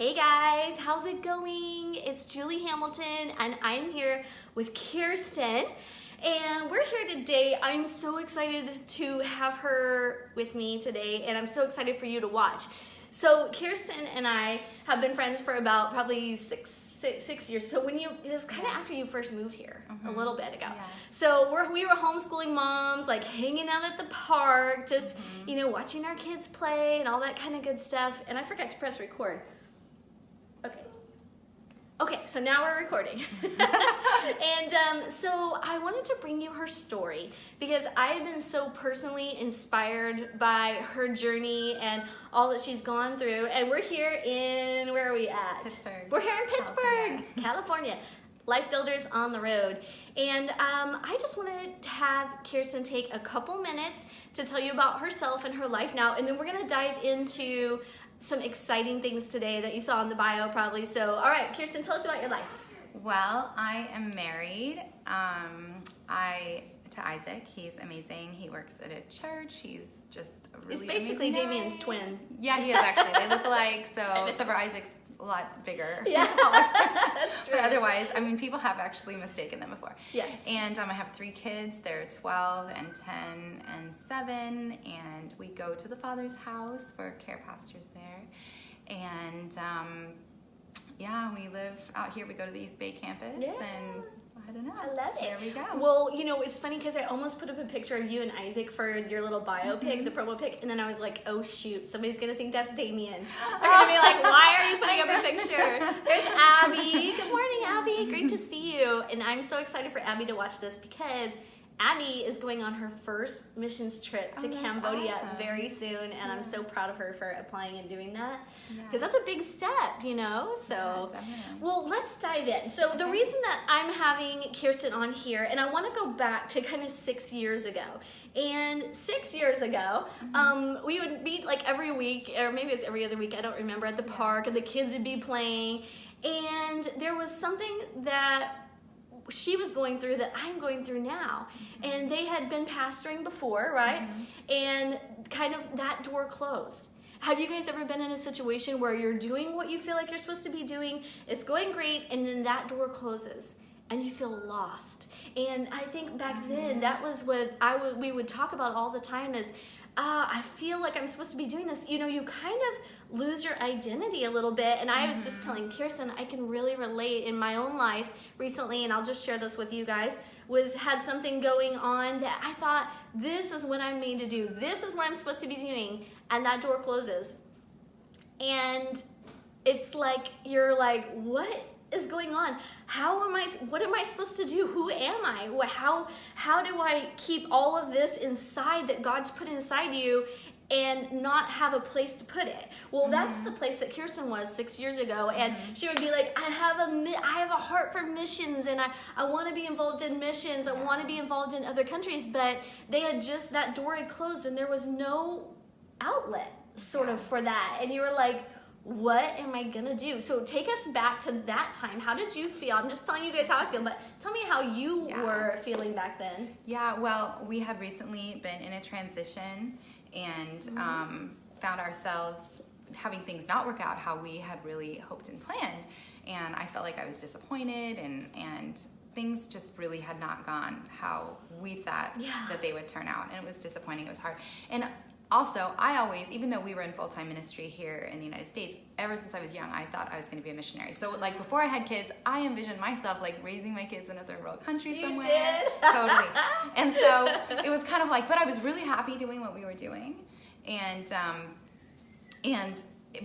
Hey guys, how's it going? It's Julie Hamilton and I'm here with Kirsten and we're here today. I'm so excited to have her with me today and I'm so excited for you to watch. So Kirsten and I have been friends for about probably six years. So it was kind of after you first moved here, a little bit ago. Yeah. So we were homeschooling moms, like hanging out at the park, just, watching our kids play and all that kind of good stuff. And I forgot to press record. Okay, so now we're recording. And so I wanted to bring you her story because I have been so personally inspired by her journey and all that she's gone through. And we're here in, where are we at? Pittsburgh. We're here in Pittsburgh, California. Life Builders on the Road. And I just wanted to have Kirsten take a couple minutes to tell you about herself and her life now. And then we're going to dive into some exciting things today that you saw in the bio probably. So, all right, Kirsten, tell us about your life. Well, I am married to Isaac. He's amazing. He works at a church. He's just a really He's basically Damien's twin. Yeah, he is actually. They look alike, so except for Isaac's a lot bigger. Yeah, that's true. But otherwise, people have actually mistaken them before. Yes. And I have 3 kids. They're 12 and 10 and 7. And we go to the Father's house. We're care pastors there. And we live out here. We go to the East Bay campus. Yeah. And I don't know. I love it. There we go. Well, it's funny because I almost put up a picture of you and Isaac for your little bio pic, the promo pic, and then I was like, oh shoot, somebody's gonna think that's Damien. They're gonna be like, why are you putting up a picture? There's Abby. Good morning, Abby. Great to see you. And I'm so excited for Abby to watch this because Abby is going on her first missions trip to Cambodia very soon, and I'm so proud of her for applying and doing that because that's a big step, So, well, let's dive in. So the reason that I'm having Kirsten on here, and I want to go back to kind of 6 years ago. And 6 years ago, we would meet like every week, or maybe it's every other week, I don't remember, at the park, and the kids would be playing. And there was something that she was going through that I'm going through now. And they had been pastoring before, right? And kind of that door closed. Have you guys ever been in a situation where you're doing what you feel like you're supposed to be doing, it's going great, and then that door closes and you feel lost? And I think back then that was what we would talk about all the time is, I feel like I'm supposed to be doing this. You kind of lose your identity a little bit. And I was just telling Kirsten, I can really relate in my own life recently, and I'll just share this with you guys, had something going on that I thought, this is what I'm made to do. This is what I'm supposed to be doing. And that door closes. And it's like, you're like, what is going on? What am I supposed to do? Who am I? How do I keep all of this inside that God's put inside you and not have a place to put it? Well, that's the place that Kirsten was 6 years ago, and she would be like, I have a heart for missions, and I want to be involved in missions. I want to be involved in other countries, but that door had closed, and there was no outlet sort of for that. And you were like, what am I gonna do? So take us back to that time. How did you feel? I'm just telling you guys how I feel, but tell me how you were feeling back then. Yeah, well, we had recently been in a transition and found ourselves having things not work out how we had really hoped and planned. And I felt like I was disappointed and things just really had not gone how we thought that they would turn out. And it was disappointing, it was hard. And also, I always, even though we were in full-time ministry here in the United States, ever since I was young, I thought I was going to be a missionary. So, like, before I had kids, I envisioned myself, like, raising my kids in a third world country somewhere. You did? Totally. And so, it was kind of like, but I was really happy doing what we were doing.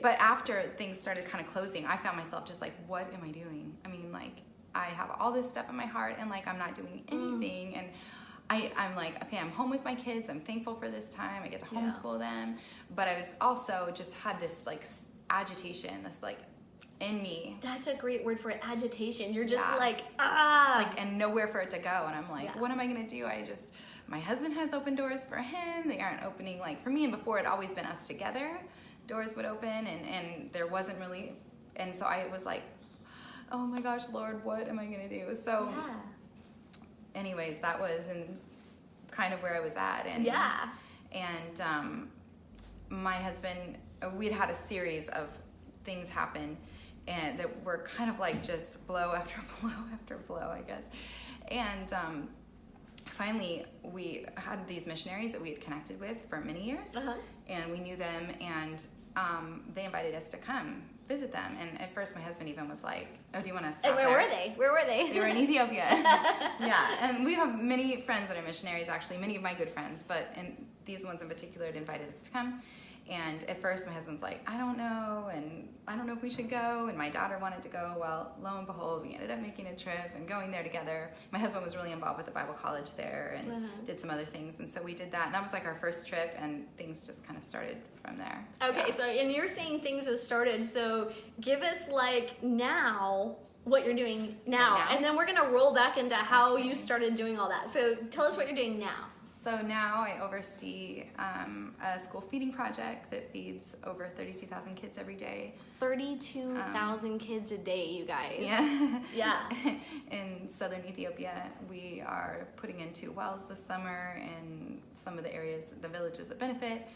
But after things started kind of closing, I found myself just like, what am I doing? I mean, like, I have all this stuff in my heart, and, like, I'm not doing anything, and I'm like, okay, I'm home with my kids. I'm thankful for this time. I get to homeschool them. But I was also just had this like agitation, this like in me. That's a great word for it, agitation. You're just like, and nowhere for it to go. And I'm like, what am I going to do? My husband has open doors for him. They aren't opening like for me. And before it always been us together. Doors would open and there wasn't really. And so I was like, oh my gosh, Lord, what am I going to do? So anyways, that was kind of where I was at. And my husband, we'd had a series of things happened, and that were kind of like just blow after blow after blow, I guess. And finally, we had these missionaries that we had connected with for many years, and we knew them, and they invited us to come visit them. And at first, my husband even was like, "Oh, do you want to stop?" And where were they? Where were they? They were in Ethiopia. Yeah, and we have many friends that are missionaries, actually, many of my good friends, and these ones in particular had invited us to come. And at first, my husband's like, "I don't know, and I don't know if we should go." And my daughter wanted to go. Well, lo and behold, we ended up making a trip and going there together. My husband was really involved with the Bible college there and did some other things. And so we did that. And that was like our first trip, and things just kind of started from there. Okay, so, and you're saying things have started. So give us like now what you're doing now. And then we're going to roll back into how you started doing all that. So tell us what you're doing now. So now I oversee a school feeding project that feeds over 32,000 kids every day. 32,000 kids a day, you guys. Yeah. Yeah. In southern Ethiopia, we are putting in 2 wells this summer in some of the areas, the villages that benefit.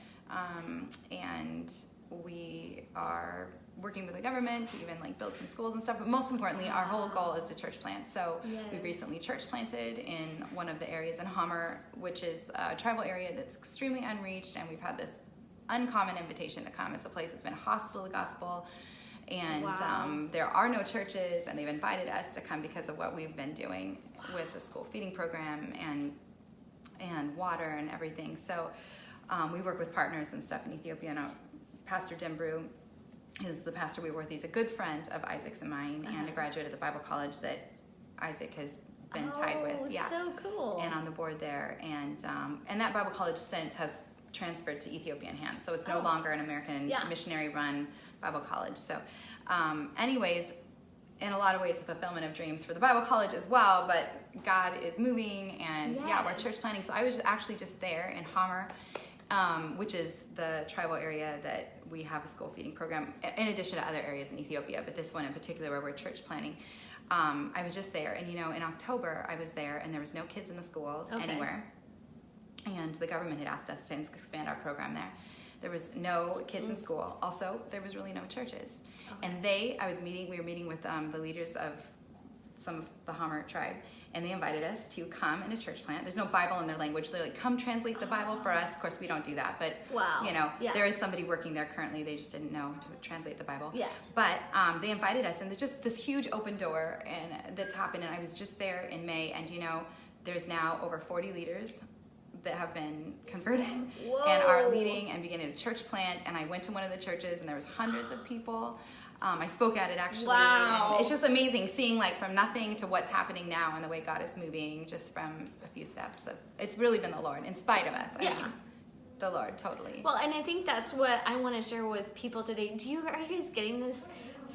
And we are working with the government to even like build some schools and stuff, but most importantly, our whole goal is to church plant. So we've recently church planted in one of the areas in Hammer, which is a tribal area that's extremely unreached, and we've had this uncommon invitation to come. It's a place that's been hostile to the gospel, and there are no churches, and they've invited us to come because of what we've been doing with the school feeding program and water and everything. So we work with partners and stuff in Ethiopia, and Pastor Dembrew is the pastor we work with. He's a good friend of Isaac's and mine, and a graduate of the Bible college that Isaac has been tied with. Yeah, so cool. And on the board there, and that Bible college since has transferred to Ethiopian hands, so it's no longer an American missionary-run Bible college. So, anyways, in a lot of ways, the fulfillment of dreams for the Bible college as well. But God is moving, and we're church planting. So I was actually just there in Hammer, which is the tribal area that we have a school feeding program, in addition to other areas in Ethiopia, but this one in particular where we're church planting. I was just there, and in October I was there, and there was no kids in the schools anywhere, and the government had asked us to expand our program there. There was no kids in school. Also, there was really no churches. And we were meeting with the leaders of some of the Hammer tribe, and they invited us to come in a church plant. There's no Bible in their language. They're like, come translate the Bible for us. Of course, we don't do that, but there is somebody working there currently. They just didn't know to translate the Bible. Yeah. But they invited us, and there's just this huge open door and that's happened. And I was just there in May, and there's now over 40 leaders that have been converted and are leading and beginning a church plant. And I went to one of the churches, and there was hundreds of people. I spoke at it actually. Wow. And it's just amazing seeing like from nothing to what's happening now and the way God is moving just from a few steps. It's really been the Lord in spite of us. I mean, the Lord, totally. Well, and I think that's what I want to share with people today. Are you guys getting this?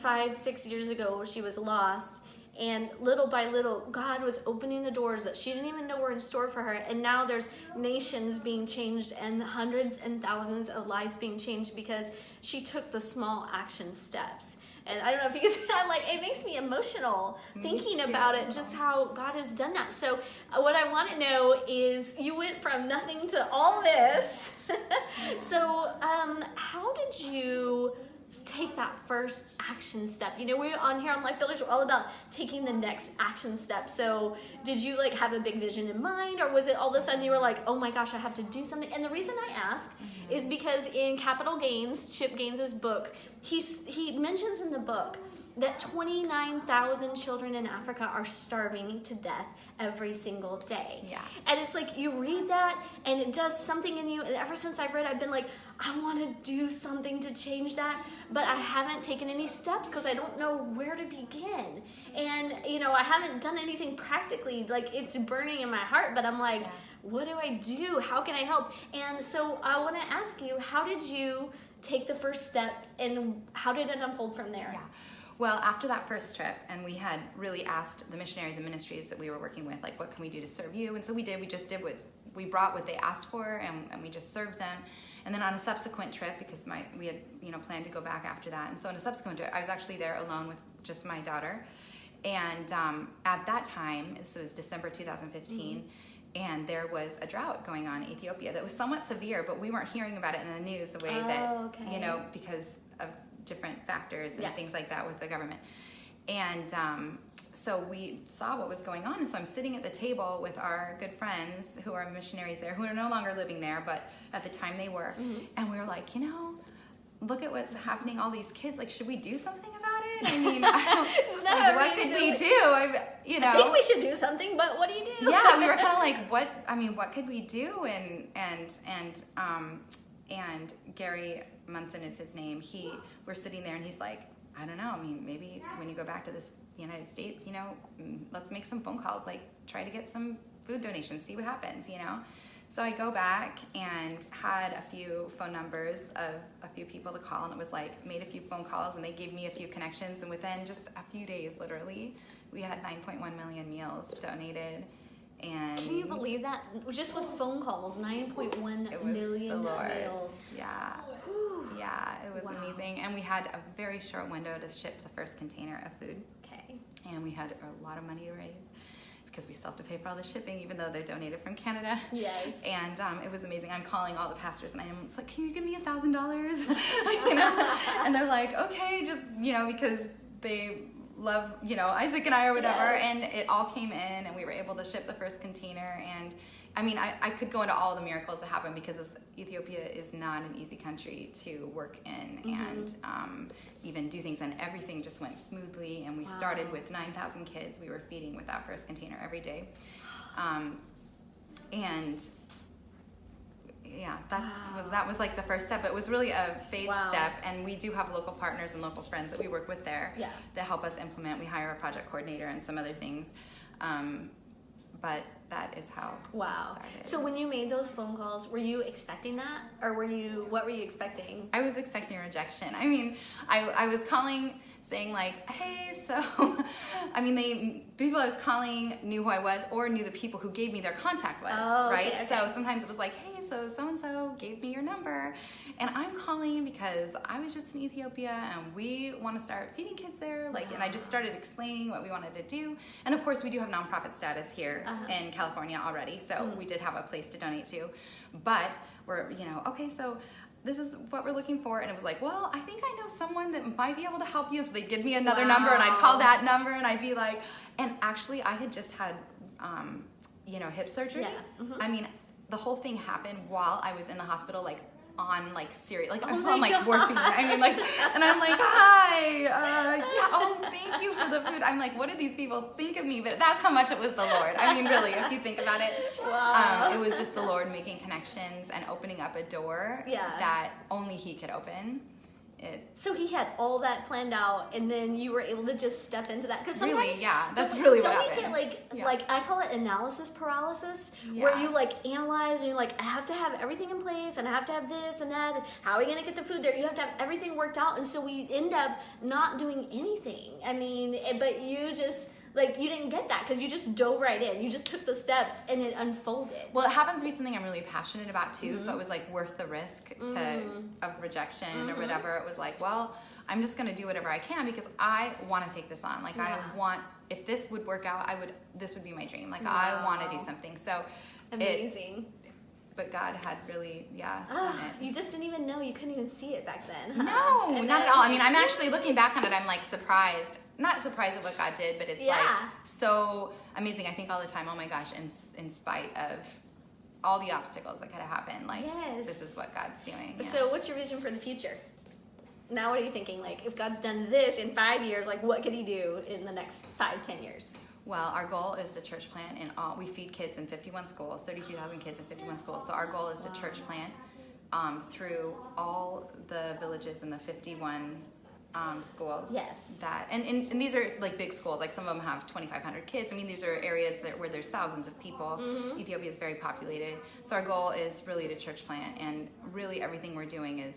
5-6 years ago, she was lost, and little by little, God was opening the doors that she didn't even know were in store for her. And now there's nations being changed and hundreds and thousands of lives being changed because she took the small action steps. And I don't know if you guys, it makes me emotional thinking about it, just how God has done that. So what I want to know is, you went from nothing to all this. So how did you take that first action step? We're on here on Life Builders, we're all about taking the next action step. So did you have a big vision in mind, or was it all of a sudden you were like, oh my gosh, I have to do something? And the reason I ask is because in Capital Gains, Chip Gaines' book, he mentions in the book that 29,000 children in Africa are starving to death every single day. Yeah. And it's like, you read that and it does something in you. And ever since I've read, I've been like, I want to do something to change that, but I haven't taken any steps because I don't know where to begin. And, I haven't done anything practically. It's burning in my heart, but I'm like, what do I do? How can I help? And so I want to ask you, how did you take the first step, and how did it unfold from there? Yeah. Well, after that first trip, and we had really asked the missionaries and ministries that we were working with, what can we do to serve you? And so we did. We just did we brought what they asked for, and we just served them. And then on a subsequent trip, because we had planned to go back after that, and so on a subsequent trip, I was actually there alone with just my daughter. And at that time, this was December 2015, and there was a drought going on in Ethiopia that was somewhat severe, but we weren't hearing about it in the news the way that, because of different factors and things like that with the government. And so we saw what was going on, and so I'm sitting at the table with our good friends who are missionaries there, who are no longer living there, but at the time they were, and we were like, look at what's happening, all these kids, like, should we do something about it? I mean, what could we do? I think we should do something, but what do you do? Yeah, we were kind of like, what could we do? And Gary Munson is his name. We're sitting there, and he's like, I don't know. I mean, maybe when you go back to the United States, let's make some phone calls, like try to get some food donations, see what happens, So I go back and had a few phone numbers of a few people to call, and it was like, made a few phone calls, and they gave me a few connections, and within just a few days, literally, we had 9.1 million meals donated. And can you believe that? Just with phone calls, 9.1 million meals. Yeah. Yeah, it was amazing. And we had a very short window to ship the first container of food. Okay. And we had a lot of money to raise because we still have to pay for all the shipping, even though they're donated from Canada. Yes. And it was amazing. I'm calling all the pastors, and I'm like, can you give me $1,000? And they're like, okay, just, because they love, Isaac and I or whatever. Yes. And it all came in, and we were able to ship the first container. And I mean, I could go into all the miracles that happened, because Ethiopia is not an easy country to work in and even do things, and everything just went smoothly. And we started with 9,000 kids we were feeding with that first container every day. And yeah, that was like the first step. It was really a faith step, and we do have local partners and local friends that we work with there that help us implement. We hire a project coordinator and some other things. But that is how it started. So when you made those phone calls, were you expecting that? Or what were you expecting? I was expecting rejection. I mean, I was calling saying like, hey, so, I mean, people I was calling knew who I was, or knew the people who gave me their contact was, right? Okay. So sometimes it was like, hey, so-and-so gave me your number, and I'm calling because I was just in Ethiopia, and we want to start feeding kids there, and I just started explaining what we wanted to do. And of course, we do have nonprofit status here in California already, so we did have a place to donate to, but we're, okay, so this is what we're looking for. And it was like, well, I think I know someone that might be able to help you. So they'd give me another number, and I'd call that number, and I'd be like, and actually I had just had, hip surgery. Yeah. I mean, the whole thing happened while I was in the hospital, on serious, I was on morphine. I mean, and I'm like, hi, thank you for the food. I'm like, what did these people think of me? But that's how much it was the Lord. I mean, really, if you think about it, it was just the Lord making connections and opening up a door that only He could open. So He had all that planned out, and then you were able to just step into that. Because sometimes, really, that's really what happened. Don't we get I call it analysis paralysis, where you analyze and you're like, I have to have everything in place, and I have to have this and that. And how are we gonna get the food there? You have to have everything worked out, and so we end up not doing anything. I mean, but you just. You didn't get that because you just dove right in. You just took the steps and it unfolded. Well, it happens to be something I'm really passionate about too, so it was worth the risk of rejection or whatever. It was well, I'm just going to do whatever I can because I want to take this on. I want, if this would work out, this would be my dream. I want to do something. So amazing. But God had really, done it. You just didn't even know. You couldn't even see it back then. Huh? No, not at all. I mean, I'm actually looking back on it, I'm surprised. Not surprised at what God did, but it's so amazing. I think all the time, oh my gosh, in spite of all the obstacles that could have happened, this is what God's doing. Yeah. So what's your vision for the future? Now what are you thinking? If God's done this in 5 years, what could He do in the next 5-10 years? Well, our goal is to church plant we feed kids in 51 schools, 32,000 kids in 51 schools. So our goal is to church plant through all the villages in the 51 schools. Yes. And these are big schools. Some of them have 2,500 kids. I mean, these are areas where there's thousands of people. Ethiopia is very populated. So our goal is really to church plant, and really everything we're doing is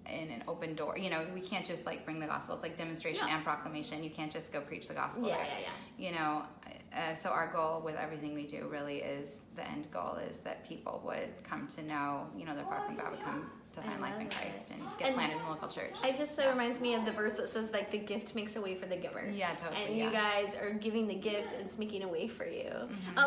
in an open door. We can't just bring the gospel. It's demonstration and proclamation. You can't just go preach the gospel there. So our goal with everything we do really is, the end goal is that people would come to know, they're far from God, would come to find life in Christ and get planted in the local church. It just reminds me of the verse that says the gift makes a way for the giver. Yeah, totally. And you guys are giving the gift, and it's making a way for you.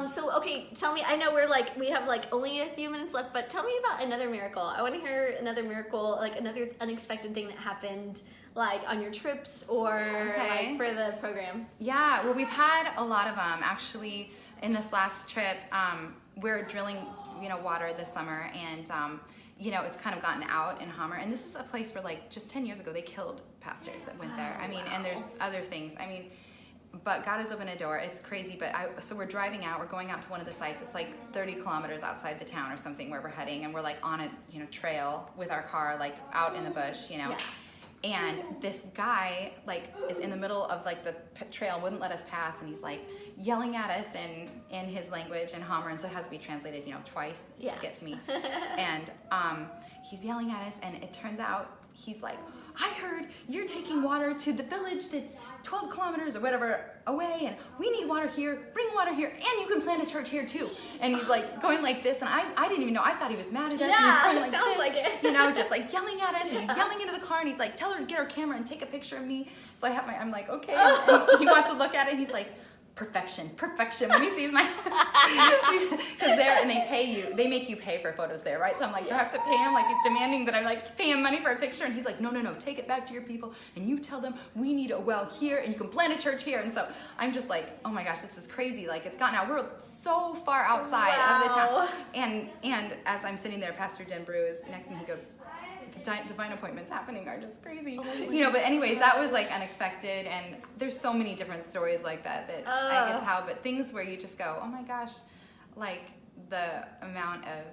So okay, tell me, I know we have only a few minutes left, but tell me about another miracle. I want to hear another miracle, another unexpected thing that happened like on your trips or like for the program? Yeah, well, we've had a lot of them actually. In this last trip, we're drilling, water this summer, and it's kind of gotten out in Hammer. And this is a place where, like, just 10 years ago, they killed pastors that went there. I mean, and there's other things. I mean, but God has opened a door. It's crazy. But so we're driving out. We're going out to one of the sites. It's like 30 kilometers outside the town or something where we're heading, and we're like on a trail with our car, like out in the bush, Yeah. And this guy, like, is in the middle of, like, the trail, wouldn't let us pass, and he's, like, yelling at us in his language in Hammer, and so it has to be translated, twice to get to me. And he's yelling at us, and it turns out he's like, I heard you're taking water to the village that's 12 kilometers or whatever away, and we need water here, bring water here, and you can plant a church here too. And he's like going like this, and I didn't even know, I thought he was mad at us. Yeah, and he's going sounds this, like it. just like yelling at us, and he's yelling into the car, and he's like, tell her to get her camera and take a picture of me. So I'm like, okay, and he wants to look at it, and he's like, perfection when he sees my, because they make you pay for photos there, right? So I'm like, do I have to pay him? Like, he's demanding that I like pay him money for a picture, and he's like, no, take it back to your people, and you tell them we need a well here, and you can plant a church here. And so I'm just like, oh my gosh, this is crazy. Like, it's gotten out. We're so far outside of the town, and as I'm sitting there, Pastor Den Brew is next to me. He goes, divine appointments happening are just crazy. But anyways, that was like unexpected, and there's so many different stories like that I could tell, but things where you just go, oh my gosh, like the amount of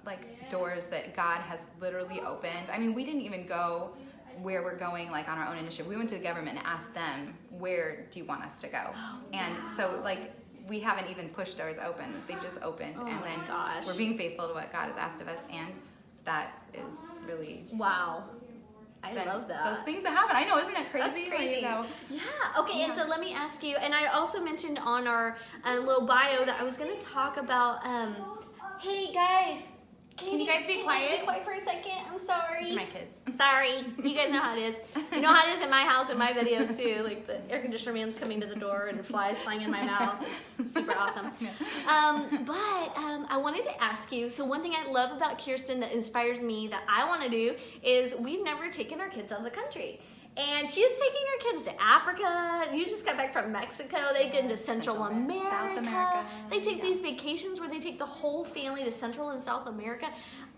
like doors that God has literally opened. I mean, we didn't even go where we're going like on our own initiative. We went to the government and asked them, where do you want us to go? And so like we haven't even pushed doors open. They've just opened, and then we're being faithful to what God has asked of us, and that is really wow. I love that. Those things that happen. I know, isn't it crazy? That's crazy. Yeah. Okay, and so let me ask you, and I also mentioned on our little bio that I was going to talk about, hey guys, can you guys be quiet? Be quiet for a second. I'm sorry. It's my kids. I'm sorry. You guys know how it is. You know how it is in my house and my videos too. Like the air conditioner man's coming to the door and flies flying in my mouth. It's super awesome. But I wanted to ask you, so one thing I love about Kirsten that inspires me that I want to do is we've never taken our kids out of the country. And she's taking her kids to Africa. You just got back from Mexico. They get into Central America. South America. They take these vacations where they take the whole family to Central and South America.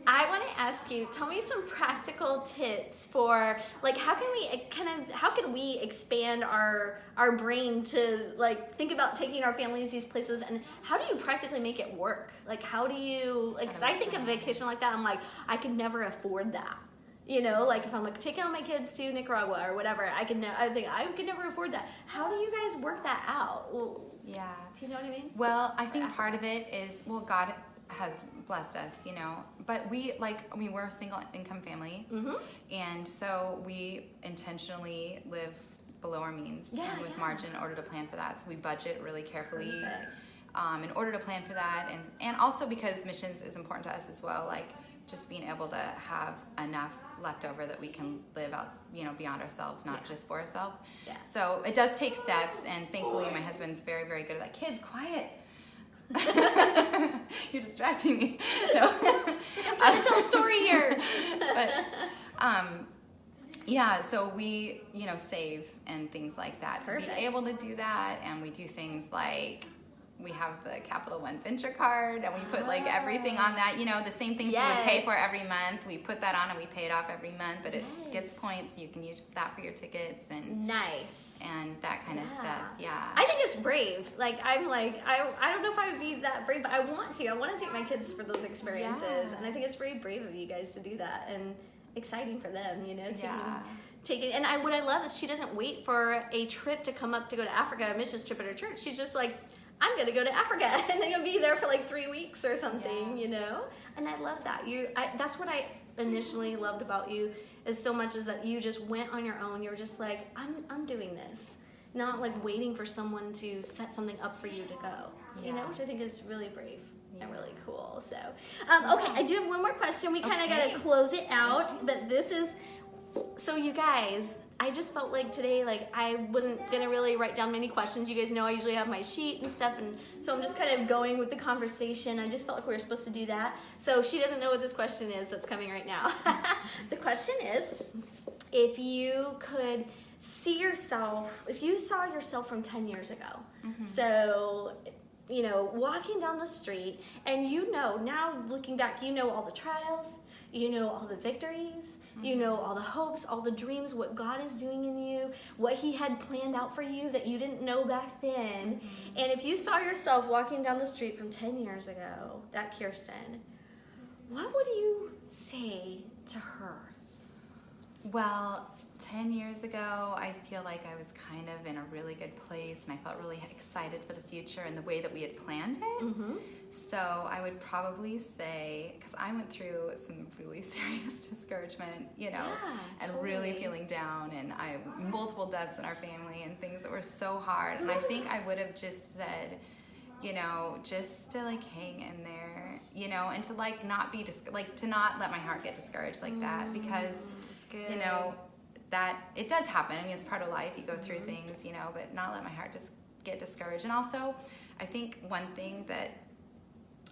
I want to ask you, tell me some practical tips for like how can we expand our brain to like think about taking our families these places, and how do you practically make it work? Like how do you like? Because I think of a vacation like that, I'm like I could never afford that. Like if I'm like taking all my kids to Nicaragua or whatever, I think I could never afford that. How do you guys work that out? Well, yeah. Do you know what I mean? Well, I think part of it is, God has blessed us, but we're a single income family. Mm-hmm. And so we intentionally live below our means and with margin in order to plan for that. So we budget really carefully in order to plan for that. And also because missions is important to us as well, like just being able to have enough left over that we can live out, beyond ourselves, not just for ourselves. Yeah. So it does take steps, and thankfully my husband's very, very good at that. Kids, quiet. You're distracting me. No. I'm trying to tell a story here. But so we, save and things like that. Perfect. To be able to do that, and we do things like we have the Capital One Venture card, and we put like everything on that, the same things you would pay for every month. We put that on and we pay it off every month, but it gets points. You can use that for your tickets and and that kind of stuff. Yeah. I think it's brave. Like I'm like I don't know if I would be that brave, but I want to. I want to take my kids for those experiences, and I think it's very brave of you guys to do that, and exciting for them, take it. And what I love is she doesn't wait for a trip to come up to go to Africa, a missions trip at her church. She's just like, I'm going to go to Africa, and then you'll be there for like 3 weeks or something, And I love that. That's what I initially loved about you, is so much is that you just went on your own. You're just like, I'm doing this. Not like waiting for someone to set something up for you to go, which I think is really brave and really cool. So, okay, I do have one more question. We kind of got to close it out, but so you guys, I just felt like today, like I wasn't going to really write down many questions. You guys know I usually have my sheet and stuff, and so I'm just kind of going with the conversation. I just felt like we were supposed to do that. So she doesn't know what this question is that's coming right now. The question is, if you could see yourself, if you saw yourself from 10 years ago, so, you know, walking down the street, and you know, now looking back, you know all the trials, you know all the victories, you know all the hopes, all the dreams, what God is doing in you, what he had planned out for you that you didn't know back then. And if you saw yourself walking down the street from 10 years ago, that Kirsten, what would you say to her? Well, 10 years ago, I feel like I was kind of in a really good place, and I felt really excited for the future and the way that we had planned it. So I would probably say, because I went through some really serious discouragement, you know, and really feeling down, and I multiple deaths in our family and things that were so hard. And I think I would have just said, you know, just to like hang in there, you know, and to like not be to not let my heart get discouraged like that, because you know that it does happen. I mean, it's part of life. You go through things, you know, but not let my heart just get discouraged. And also, I think one thing that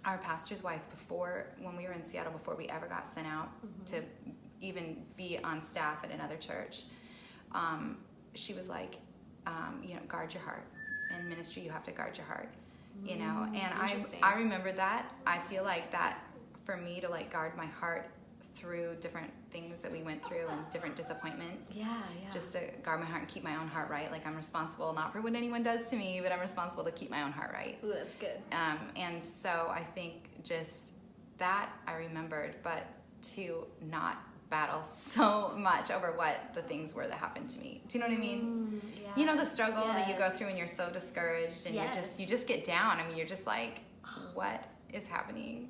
our pastor's wife, when we were in Seattle, before we ever got sent out to even be on staff at another church, she was like, you know, guard your heart. In ministry, you have to guard your heart, you know. And I remember that. I feel like that for me to like guard my heart through different things that we went through and different disappointments. Just to guard my heart and keep my own heart right. Like, I'm responsible not for what anyone does to me, but I'm responsible to keep my own heart right. Ooh, that's good. And so I think just that I remembered, but to not battle so much over what the things were that happened to me. Do you know what I mean? You know the struggle that you go through when you're so discouraged and you just get down. I mean, you're just like, what is happening?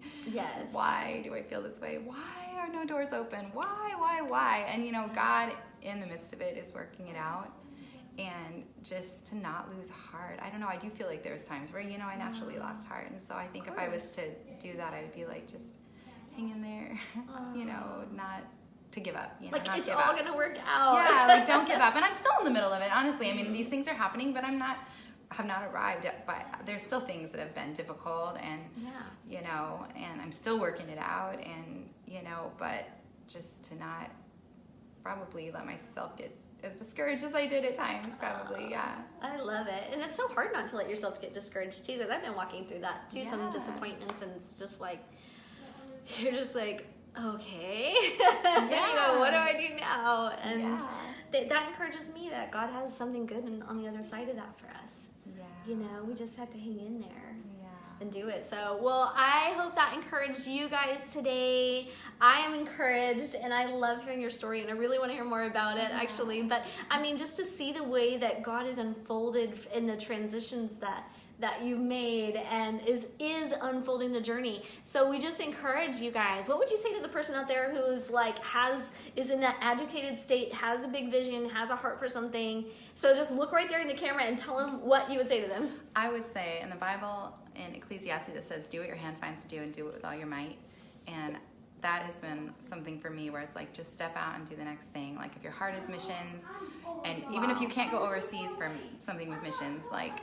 Why do I feel this way? Why are no doors open? Why? And you know, God in the midst of it is working it out. And just to not lose heart. I don't know, I do feel like there's times where, you know, I naturally lost heart. And so I think if I was to do that, I would be like, just hang in there, you know, not to give up. You know, like, not it's all gonna work out. Yeah, like, don't give up. And I'm still in the middle of it, honestly. I mean, these things are happening, but have not arrived at, but there's still things that have been difficult, and you know, and I'm still working it out, and you know, but just to not probably let myself get as discouraged as I did at times, probably. I love it. And it's so hard not to let yourself get discouraged too, because I've been walking through that too, some disappointments, and it's just like, you're just like, okay, you know, what do I do now? And that encourages me that God has something good on the other side of that for us. You know, we just have to hang in there and do it. So, well, I hope that encouraged you guys today. I am encouraged, and I love hearing your story, and I really want to hear more about it, actually. But, I mean, just to see the way that God is unfolded in the transitions that you made and is unfolding the journey. So we just encourage you guys. What would you say to the person out there who's like is in that agitated state, has a big vision, has a heart for something? So just look right there in the camera and tell them what you would say to them. I would say in the Bible, in Ecclesiastes, it says, do what your hand finds to do, and do it with all your might. And that has been something for me where it's like, just step out and do the next thing. Like, if your heart is missions, and even if you can't go overseas for something with missions, like,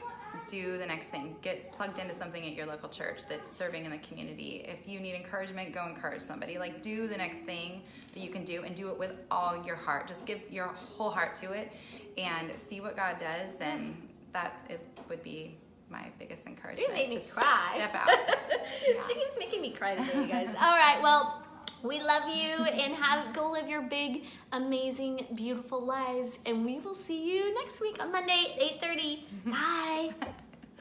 do the next thing. Get plugged into something at your local church that's serving in the community. If you need encouragement, go encourage somebody. Like, do the next thing that you can do, and do it with all your heart. Just give your whole heart to it and see what God does. And that would be my biggest encouragement. You made me cry. Step out. She keeps making me cry today, you guys. All right, well, we love you, and go live your big, amazing, beautiful lives. And we will see you next week on Monday at 8:30. Bye.